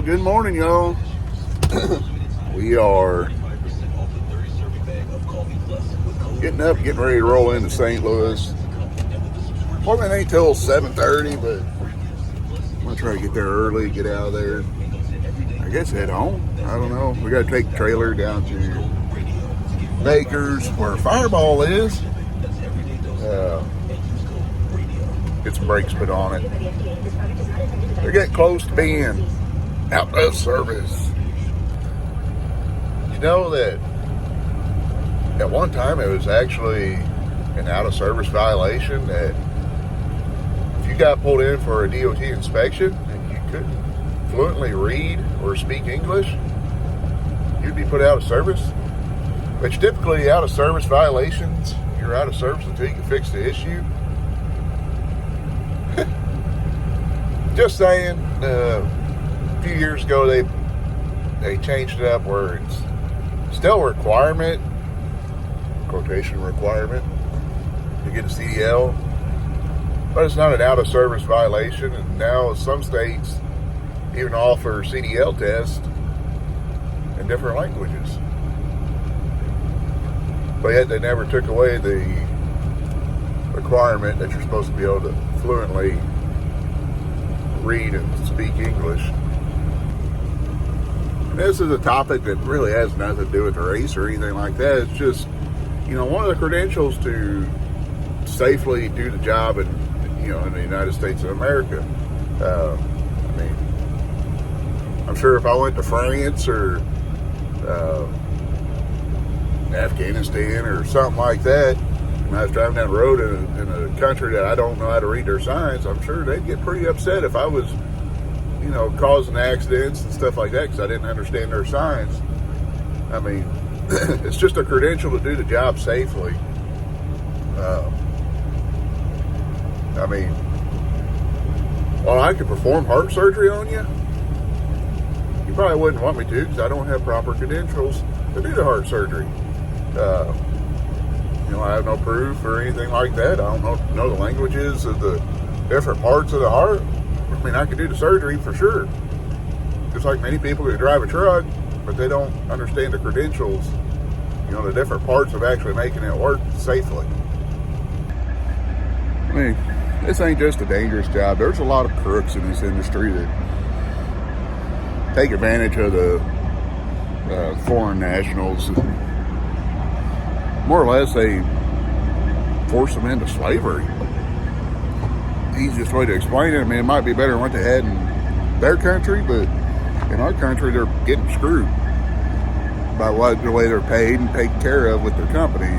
Well, good morning, y'all. We are getting up, getting ready to roll into St. Louis. Appointment ain't till 7:30, but I'm going to try to get there early, get out of there. I guess head home. I don't know. We got to take the trailer down to Baker's, where Fireball is. Get some brakes put on it. They're getting close to being out of service. You know that at one time it was actually an out of service violation that if you got pulled in for a DOT inspection and you couldn't fluently read or speak English, you'd be put out of service. Which typically out of service violations, you're out of service until you can fix the issue. Just saying, a few years ago they changed it up where it's still a requirement, quotation requirement, to get a CDL, but it's not an out of service violation. And now some states even offer CDL tests in different languages, but yet they never took away the requirement that you're supposed to be able to fluently read and speak English. And this is a topic that really has nothing to do with the race or anything like that. It's just, one of the credentials to safely do the job in the United States of America. I'm sure if I went to France or Afghanistan or something like that, and I was driving down the road in a country that I don't know how to read their signs, I'm sure they'd get pretty upset if I was, causing accidents and stuff like that because I didn't understand their signs. It's just a credential to do the job safely. Well, I could perform heart surgery on you. You probably wouldn't want me to because I don't have proper credentials to do the heart surgery. I have no proof or anything like that. I don't know the languages of the different parts of the heart. I could do the surgery for sure. Just like many people could drive a truck, but they don't understand the credentials, the different parts of actually making it work safely. This ain't just a dangerous job. There's a lot of crooks in this industry that take advantage of the foreign nationals. More or less, they force them into slavery. Easiest way to explain it, it might be better than what they had in their country, but in our country, they're getting screwed by the way they're paid and taken care of with their company.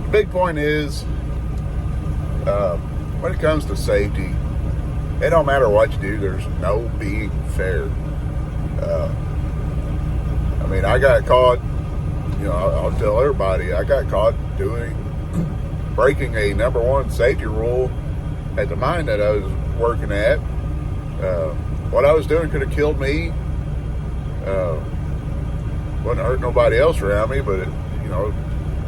The big point is, when it comes to safety, it don't matter what you do, there's no being fair. I got caught, I'll tell everybody, I got caught breaking a number one safety rule at the mine that I was working at. What I was doing could have killed me. Wouldn't hurt nobody else around me, but the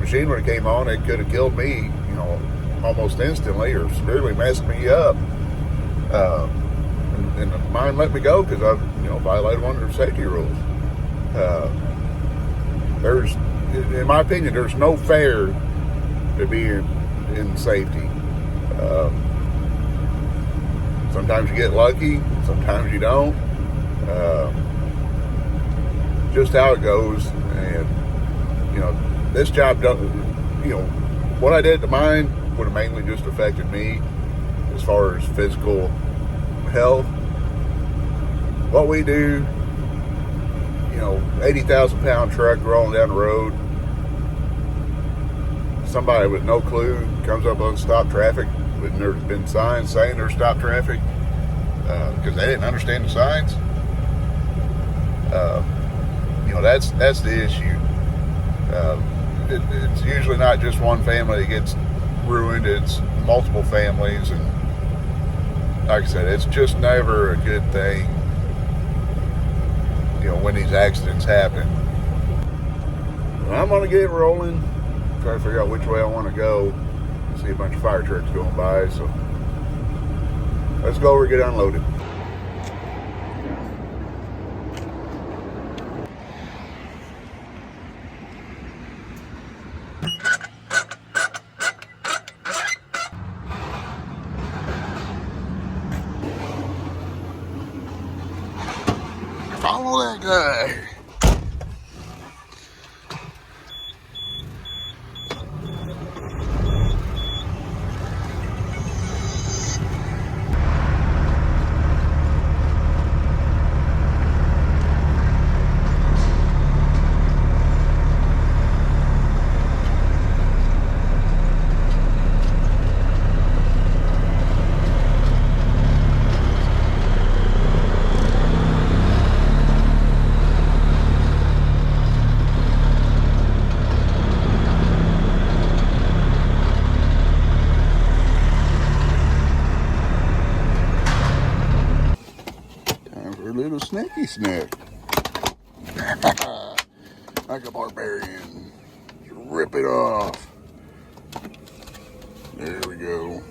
machine when it came on, it could have killed me, almost instantly or severely messed me up. And the mine let me go because I, violated one of their safety rules. In my opinion, there's no fair to be in safety. Sometimes you get lucky, sometimes you don't. Just how it goes. And this job doesn't. What I did at the mine would have mainly just affected me as far as physical health. What we do, 80,000 pound truck rolling down the road. Somebody with no clue comes up on stop traffic when there's been signs saying there's stop traffic because they didn't understand the signs. That's the issue. It's usually not just one family that gets ruined, it's multiple families, and like I said, it's just never a good thing when these accidents happen. I'm going to get rolling, try to figure out which way I want to go. See a bunch of fire trucks going by, so let's go over and get unloaded. that guy. Little snacky snack. Like a barbarian. Rip it off. There we go.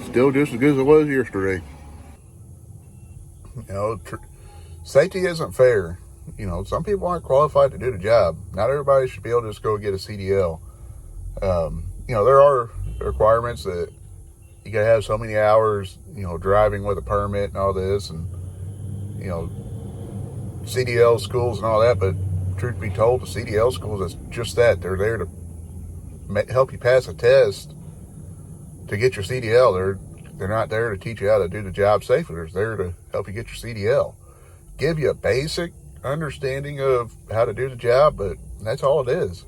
Still just as good as it was yesterday. You know, safety isn't fair. You know, some people aren't qualified to do the job. Not everybody should be able to just go get a CDL. You know, there are requirements that you gotta have so many hours, you know, driving with a permit and all this, and, you know, CDL schools and all that, but truth be told, the CDL schools is just that. They're there to help you pass a test to get your CDL. They're not there to teach you how to do the job safely. They're there to help you get your CDL. Give you a basic understanding of how to do the job, but that's all it is.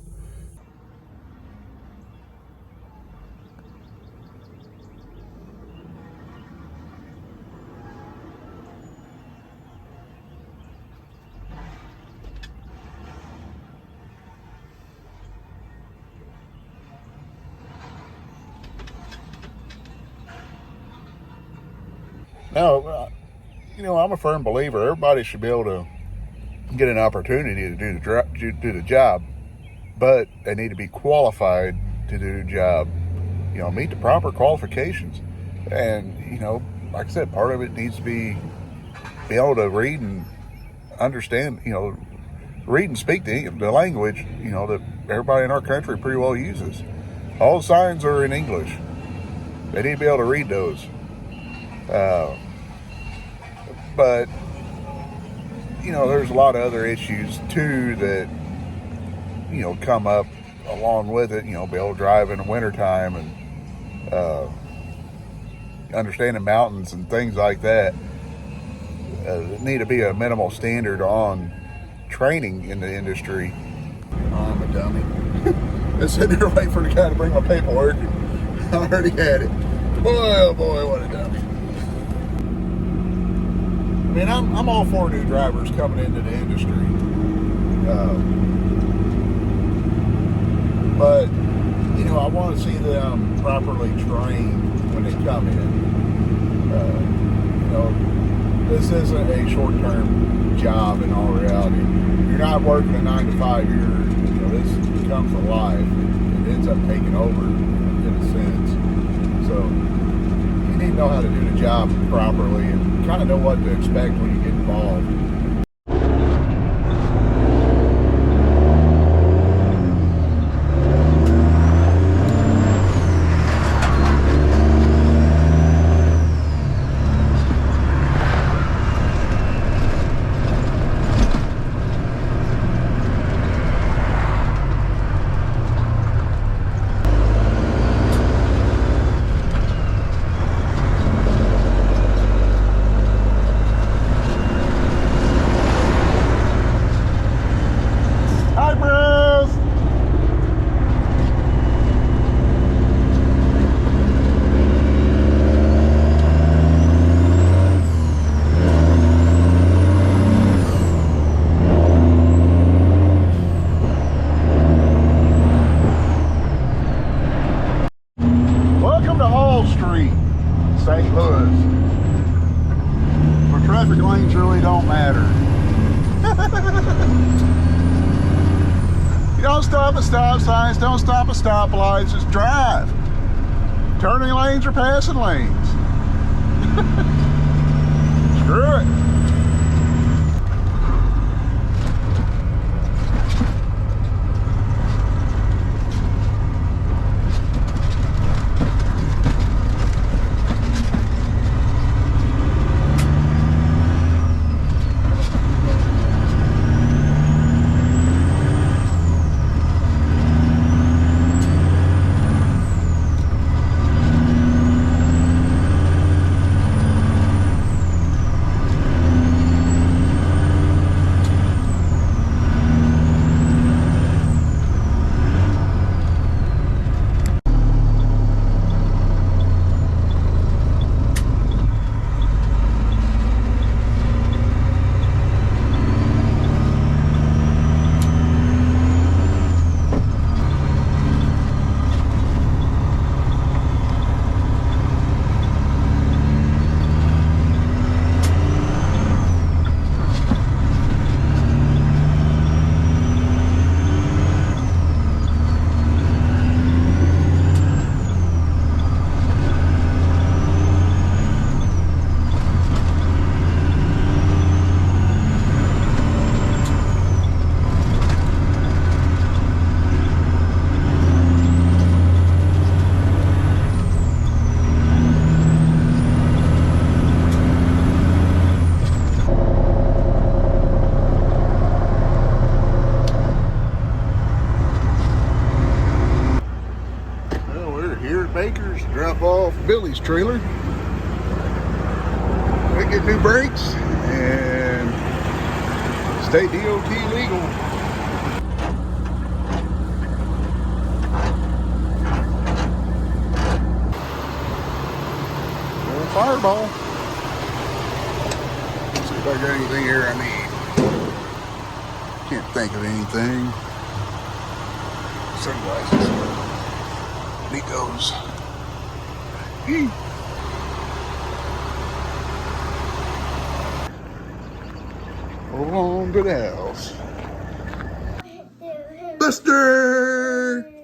Now, you know, I'm a firm believer everybody should be able to get an opportunity to do the job, but they need to be qualified to do the job. You know, meet the proper qualifications, and you know, like I said, part of it needs to be able to read and understand. You know, read and speak the language. You know, that everybody in our country pretty well uses. All the signs are in English. They need to be able to read those. But, you know, there's a lot of other issues too that, you know, come up along with it. You know, be able to drive in the wintertime and understanding mountains and things like that. There need to be a minimal standard on training in the industry. Oh, I'm a dummy. I was sitting there waiting for the guy to bring my paperwork. I already had it. Boy, oh boy, what a dummy. I mean, I'm all for new drivers coming into the industry. But, you know, I want to see them properly trained when they come in. You know, this isn't a short-term job in all reality. You're not working a 9 to 5 year. You know, this becomes a life. It ends up taking over in a sense. So you need to know how to do the job properly and kind of know what to expect when you get involved. St. Louis, where traffic lanes really don't matter. You don't stop at stop signs, don't stop at stoplights, just drive. Turning lanes or passing lanes. Screw it. Billy's trailer. We get new brakes and stay DOT legal. Little Fireball. Let's see if I got anything here I need. Can't think of anything. Sunglasses. Need those. Hold on to the house. Buster!